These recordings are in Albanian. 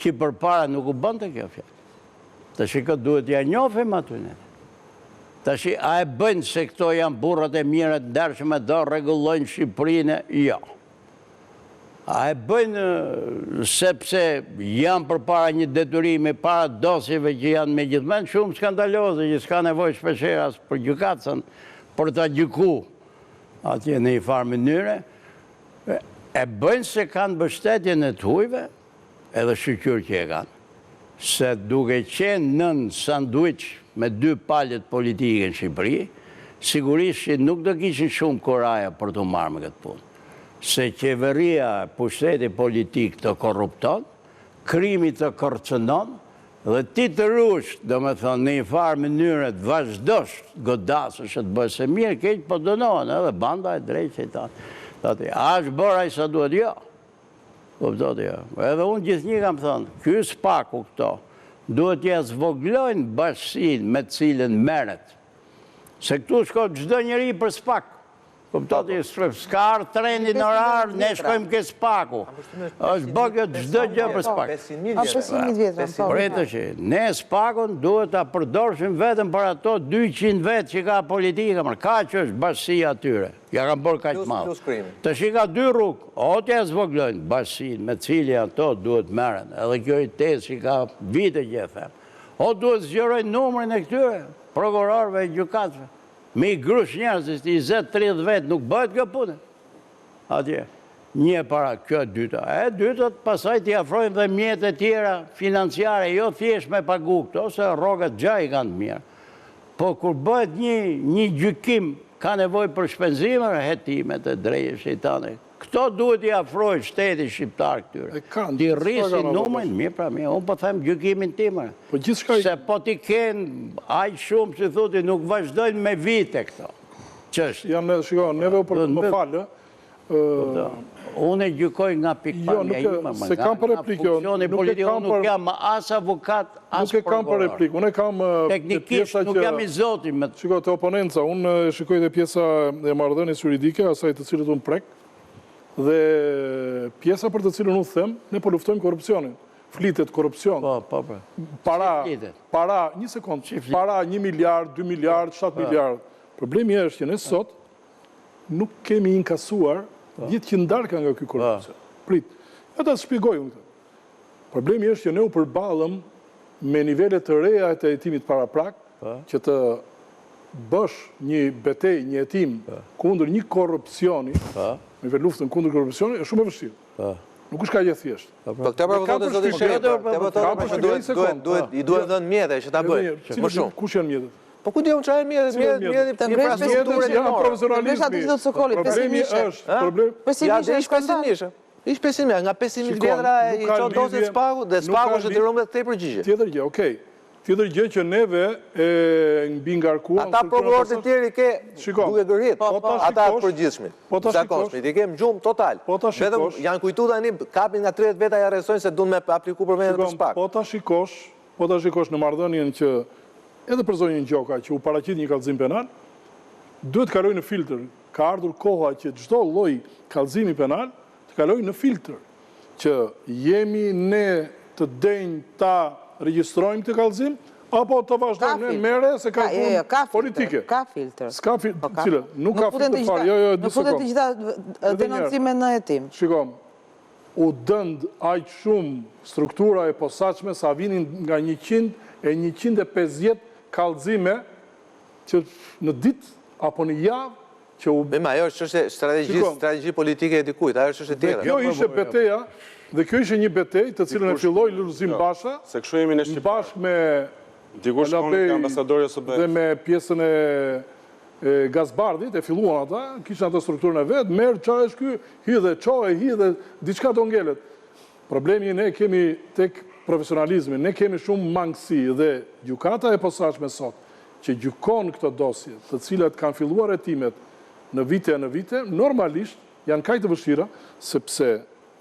që përpara nuk u bënte kjo fjalë. Tash këtë duhet ja njohim aty ne. Tash a e bëjnë se këto janë burrat e mirë të ndershëm do rregullojnë Shqipërinë? Jo. A e bëjnë sepse janë përpara një detyrimi para dosjeve që janë megjithmonë shumë skandaloze, që s'ka nevojë shpeshherë as për gjykatën për ta gjyku atje në një farë mënyre, e bëjnë se kanë mbështetjen e të hujve, edhe shqyqyr që e kanë, se duke qenë nën sanduiç me dy palët politike në Shqipëri, sigurisht që nuk do kishin shumë kuraja për të marrë me këtë punë. Se qeveria, pushteti politik të korrupton, krimi të kërcënon, dhe ti të rush, do me thonë, në një farë mënyre të vazhdosh godasësh të bëjë se mirë, keq po dënohen, edhe banda e drejtë që i tanë. A është bërë ai sa duhet? Jo. Edhe unë gjithë një kam thonë, ky spaku këto, duhet ja zvoglojnë bashkësinë me cilën merret. Se këtu shko çdo njeri për spak. S'ka ardhë trendi në orar, ne shkojmë ke spaku. është bëgë çdo gjë për spak. 500.000 vjetra. Pretë që ne spakun duhet ta përdorshim vetëm për ato 200 vetë që ka politika, ka që është bashkësia atyre. Ja kanë bërë kaq madh. Tash i ka dy rrugë, o t'ja zvoglojnë bashkësinë me cilën ato duhet merren. Edhe kjo i tezë që ka vite që e them. O duhet zgjerojnë numrin e këtyre prokurorëve e gjykatëve. Me i grush njerëzit, 20-30 vetë, nuk bëhet kjo punë. Atje, një para, kjo e dyta. E dytat, pasaj t'i afrojnë dhe mjetë e tjera financiare, jo thjesht me pagu këto, se rrogat gjaj kanë mirë. Po kur bëhet një gjykim, ka nevoj për shpenzimer, hetimet e drejë shejtane. Këto duhet i afrojnë shteti shqiptar këtyre. Ti rrisin numrin, mirë pra mirë, unë po them gjykimin timër. Se po t'i kenë aq shumë, si thuti, nuk vazhdojnë me vite këto. Qështë? Janë, shiko, neve u për më falë. Unë e gjykoj nga pikpamja ime, se kam për replikë, nuk jam as avokat, as nuk e kam për replikë, unë e kam teknikisht nuk jam i zotin. Shiko, të oponenca, unë shikoj dhe pjesa e marrëdhënies juridike, asaj të cilët unë prek, dhe pjesa për të cilën unë them, ne po luftojmë korrupsionin. Flitet korrupsion. Para, një sekund, para 1 miliard, 2 miliard, 7 miliard. Problemi është që ne sot nuk kemi inkasuar 10 qindarka nga ky korrupsion. Prit, ja ta shpjegoj unë këtë. Problemi është që ne u përballëm me nivele të reja të hetimit paraprak, që të bësh një betej, një hetim kundër një korrupsioni, me vetë luftën kundër korrupsionit, është shumë e vështirë. Nuk është kaq e thjeshtë. Po këtë përvotë zoti Shqiptar, i duhet dhënë mjete që ta bëjë. Më shumë. Kush janë mjetet? Po ku diun çfarë mjetet të infrastrukturës janë profesionalizmi. Problemi është, ja dhe ish 500.000. Ish 500.000, nga 500.000 vjetra i çon dosjet spaku dhe spaku është detyruar të tepër përgjigje. Tjetër gjë, okay. Tjetër gjë që neve e mbi ngarkuam. Ata prokurorët e tjerë i ke duke gërrit, ata të përgjithshmit. Zakonshmit, i kemë gjumë total. Vetëm janë kujtu tani, kapin nga 30 veta i arrestojnë se duan me apliku për vendet të spak. Po ta shikosh në marrëdhënien që edhe për zonjën Gjoka që u paraqit një kallëzim penal, duhet të kalojë në filtr. Ka ardhur koha që çdo lloj kallëzimi penal të kalojë në filtr. Që jemi ne të denjë ta regjistrojmë këtë kallëzim, apo të vazhdojmë në mere se ka punë politike. Ka filtr. S'ka filtr. Nuk ka filtr fare. Nuk futet të gjitha denoncime në hetim. Shikom, u dënd aq shumë struktura e posaçme sa vinin nga 100 e 150 kallëzime që në ditë apo në javë që u... Bema, ajo është strategji politike e dikujt, ajo është çështje tjetër. Kjo ishte beteja, dhe kjo ishte një betej të cilën e filloi Lulzim Basha, se kështu jemi në Shqipëri. Bashkë me dikush konë ambasadori ose dhe me pjesën e Gazbardit, e filluan ata, kishin atë strukturën e vet, merr çfarë është ky, hidhe, diçka do ngelet. Problemi ne kemi tek profesionalizmi, ne kemi shumë mangësi dhe gjykata e posaçme sot që gjykon këto dosje, të cilat kanë filluar hetimet në vite, normalisht janë kaq të vështira sepse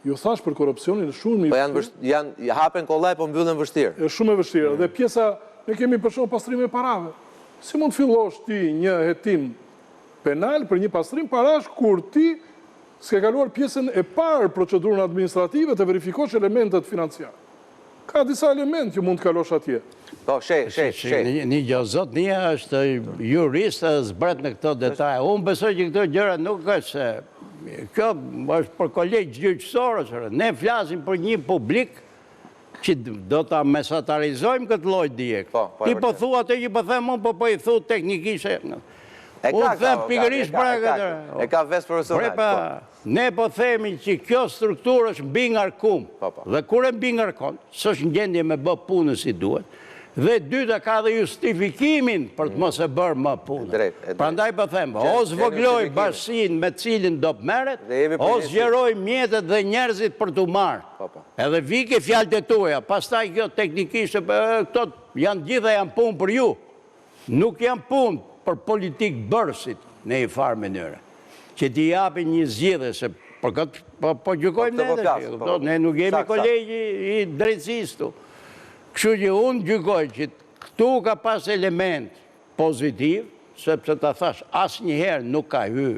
ju thash për korrupsionin shumë po janë hapen kollaj po mbyllen vështirë. Është shumë e vështirë dhe pjesa ne kemi për shkak pastrimi parave. Si mund fillosh ti një hetim penal për një pastrim parash kur ti s'ke kaluar pjesën e parë procedurën administrative të verifikosh elementet financiare. Ka disa element që mund të kalosh atje. Po, shej. Një gjozot një është jurist dhe zbret në këto detaje. Unë besoj që këto gjëra nuk është se... Kjo është për kolegj gjyqësorës. Ne flasim për një publik që do të mesatarizojmë këtë lloj dije. Ti po thua atë që po them unë, po i thu teknikisht. Unë them pikërisht pra këtë. E ka vesh profesional. Ne po themi që kjo strukturë është mbi ngarkum. Dhe kur e mbi ngarkon, s'është në gjendje me bë punën si duhet. Dhe dyta ka dhe justifikimin për të mos e bërë më punë. Prandaj po them, o zvogloj bashkësinë me cilin do merret, o zgjeroj mjetet dhe njerëzit për t'u marrë. Edhe vike fjalët e tuaja, pastaj kjo teknikisht këto janë gjitha janë punë për ju. Nuk janë punë për politik bërësit në i farë mënyre. Që t'i japin një zgjidhje, se për këtë po gjykojmë ne, ne nuk jemi kolegji i drejtësisë tu. Kështu që unë gjykoj që këtu ka pas element pozitiv, sepse ta thash asë njëherë nuk ka hy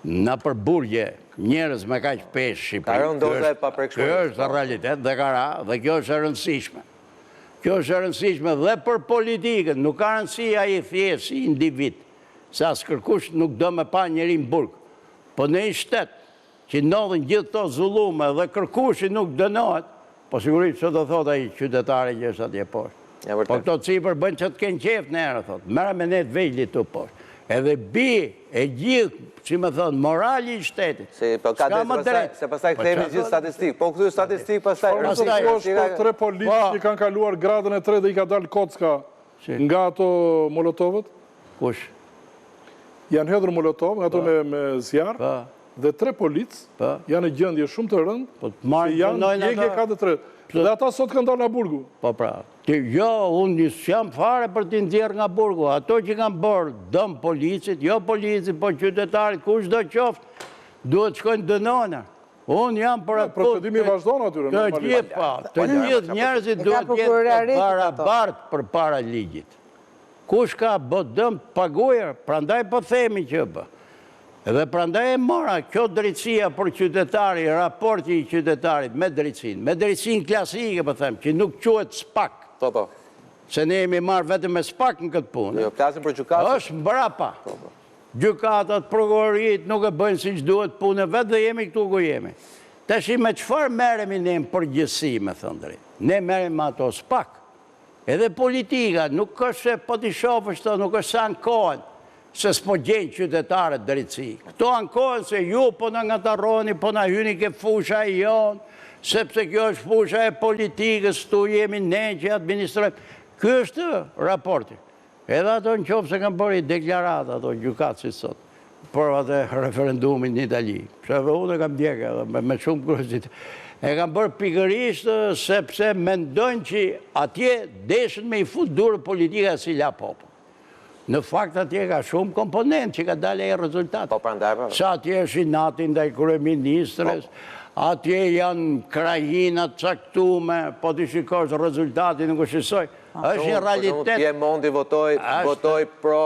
në përburgje njerëz me kaq pesh Shqipëri. Kjo është realitet dhe ka ra, dhe kjo është e rëndësishme. Kjo është e rëndësishme dhe për politikën, nuk ka rëndësi ai thjesht si individ, se asë kërkush nuk do me pa njeri në burg. Po në i shtetë që ndodhin gjithë to zullume dhe kërkushi nuk dënohet, po sigurisht që do thot ai qytetari që është atje poshtë. Po këto cifër bën që të kenë qef në erë, thot. Mera me ne të vejli të poshtë. Edhe bi e gjithë, që me thonë, morali i shtetit. Ska më drejtë. Se pasaj këthejmë gjithë statistikë. Po këtu statistikë pasaj... Po 3 politë që kanë kaluar gradën e 3 dhe i ka dalë kocka nga ato molotovët. Kush? Janë hedhur molotov, ato me zjarë. Dhe 3 policë janë në gjendje shumë të rëndë, që janë djegje ka të 3. Dhe ata sot kanë dalë nga burgu. Po pra, jo, unë jam fare për t'i nxjerrë nga burgu. Ato që kanë bërë dëmë policit, jo policit, po qytetarit, kush do qoftë, duhet shkojnë dënona. Unë jam për atë... Procedimi vazhdojnë atyre, normalisht. Të gjithë njerëzit duhet jetë barabartë për para ligjit. Kush ka bë dëmë pagujer, prandaj po themi që bë. Edhe prandaj e mora kjo drejtësia për qytetari, raporti i qytetarit me drejtësinë klasike, po them, që nuk quhet SPAK. Se ne jemi marrë vetëm me SPAK në këtë punë. Jo, flasim për gjykatat. Është mbrapa. Gjykatat, prokurorit nuk e bëjnë siç duhet punën vetë dhe jemi këtu ku jemi. Tash me çfarë merremi ne në përgjithësi, me thënë drejt? Ne merrem me ato SPAK. Edhe politika nuk është se po t'i shofësh to, nuk është se ankohen se s'po gjenë qytetarët drejtësi. Këto ankohen se ju po në ngatarroni, po në hyni ke fusha e jonë, sepse kjo është fusha e politikës, tu jemi ne që administrojmë. Ky është raporti. Edhe ato në qofë se kanë bërë i deklarat, ato gjykatë si sot, për atë referendumin në Itali. Shëve unë e kam djekë edhe me shumë kuriozitet. E kam bërë pikërisht sepse mendojnë që atje deshën me i fut durë politika si la popë. Në fakt atje ka shumë komponent që ka dalë e rezultat. Sa atje është i natin dhe i kryeministres, atje janë krajinat caktume, po të shikosh rezultatin nuk është shqisoj. është një realitet... Piemonti votoj pro...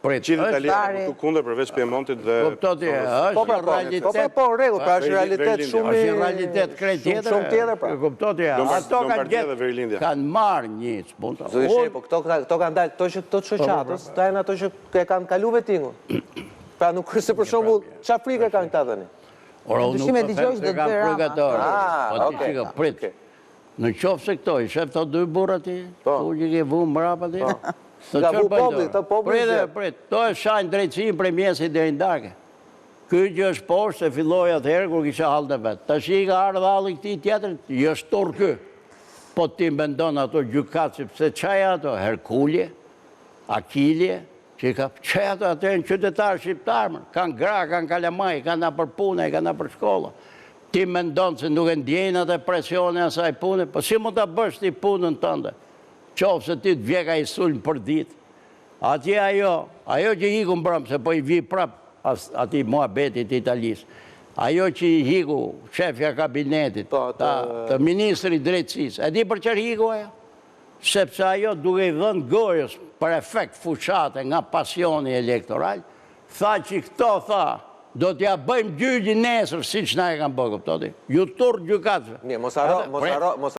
Qitë italianë të kundër përveç Piemontit dhe... Po, është një realitet... Po, regu, pra është realitet shumë... është një realitet krejt tjetër... Shumë tjetër, pra. Ato kanë marrë një spunta. Zëshe, po këto kanë dalë, këto të shoqatës, të ajnë ato që kanë kalu vetingun. Pra nuk është se për shumë, qa frike kanë këta dheni? Dushime t'i gjojsh dhe të rama. Në qofë se këto, i shef të dy burrat i, ku që ke vu mrapa ti? Nga vu popli, të popli zhe. To e shajnë drejtësin për mjesit dhe ndarke. Ky që është poshtë, se filloj atëherë kur kisha halë të vetë. Ta shi ka ardhë halë i këti tjetër, jështë torë kë. Po ti mbendon ato gjykatësi, pëse qaj ato? Herkulje, Akilje, që ka qaj ato atër në qytetarë shqiptarë, kanë gra, kanë kalamaj, kanë na për pune, kanë na për shkolla. Ti mendon se nuk e ndjejnë atë presione asaj pune, po si mund të bësh ti punën tënde? Qofë se ti të vjeka i sulmë për ditë. Atje ajo që hiku mbrëm, se po i vi prap ati muhabetit Italisë, ajo që i hiku shefja kabinetit, të ministri drejtësisë, e di për qërë hiku ajo? Sepse ajo duke i dhënë gojës për efekt fushate nga pasioni elektoral, tha që këto tha, do t'ja bëjmë gjyqi nesër, si që na e kam bërë, këptoti? Ju turë gjykatëve. Mos haro,